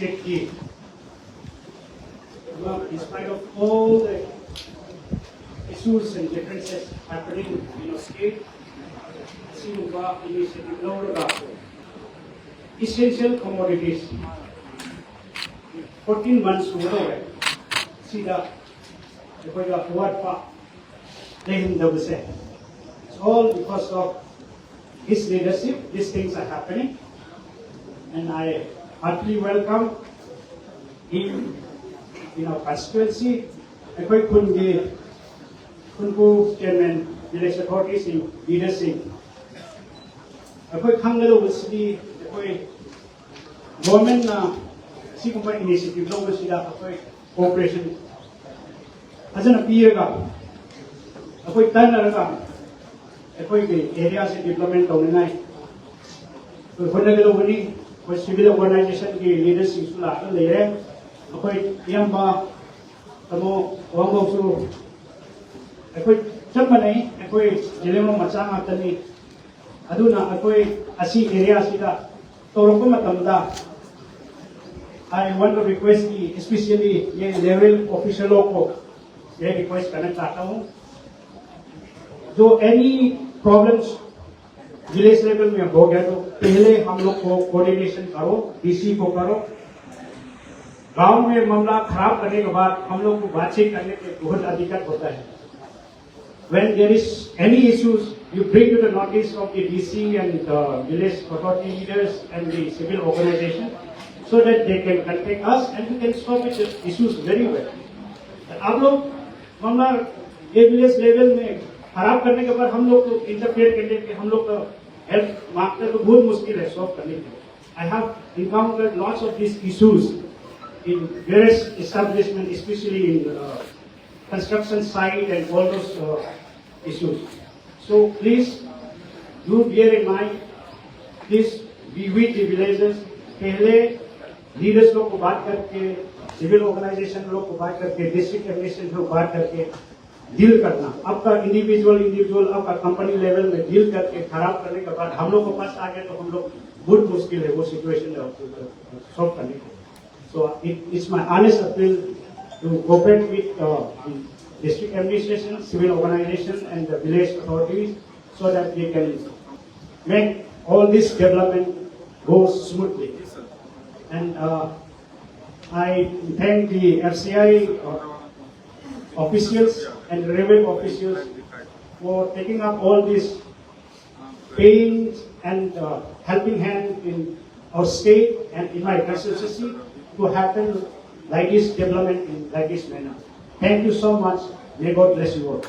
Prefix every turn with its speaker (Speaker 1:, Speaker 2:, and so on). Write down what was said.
Speaker 1: state key. In spite of all the issues and differences happening in our state, Sinuba initiative Lauraga, essential commodities. 14 months ago, Sida, the Huarpa, it's all because of his leadership. These things are happening, and I heartily welcome him in our constituency. I quite couldn't be Kunku Chairman, village authorities in leadership. I quite Kangalo will see the government Sikumpa initiative, long as cooperation. As an appear, I quite turn areas of development online. For civil organization leaders in Sula, later, Yamba, Tamo, Wambo, Champanay, Jelemo Machama Tani, Aduna, Asi area Sida, Torokoma Tamda. I want to request especially level official local, request Kanata. जो any problems village level में हो गया तो पहले हम लोग को coordination करो, डीसी को करो. गांव में मामला खराब करने के बाद हम लोग को बातचीत करने में बहुत अधिकत होता है. When there is any issues, you bring to the notice of the DC and the village authority leaders and the civil organization, so that they can contact us and we can solve the issues very well. आप लोग मामला ये village level में खराब करने के बाद हम लोग को इंटरफेयर करने के हम लोग का हेल्प मांगते तो बहुत मुश्किल है सॉल्व करने के. I have encountered lots of these issues in various establishments, especially in construction site and all those issues. So please do bear in mind, please be with the villagers. पहले leaders लोग को बात करके, civil organisation लोग को बात करके, district administration को बात करके डील करना. आपका इंडिविजुअल आपका कंपनी लेवल में डील करके खराब करने के बाद हम लोग को पास आ गए तो हम लोग बहुत मुश्किल है वो सिचुएशन सॉल्व करने को. So it's my honest appeal to cooperate with district administration, civil organization and the village authorities so that we can make all this development go smoothly. And I thank the FCI officials and revenue officials for taking up all these pains and helping hand in our state and in my constituency to happen like this development in like this manner. Thank you so much. May God bless you all.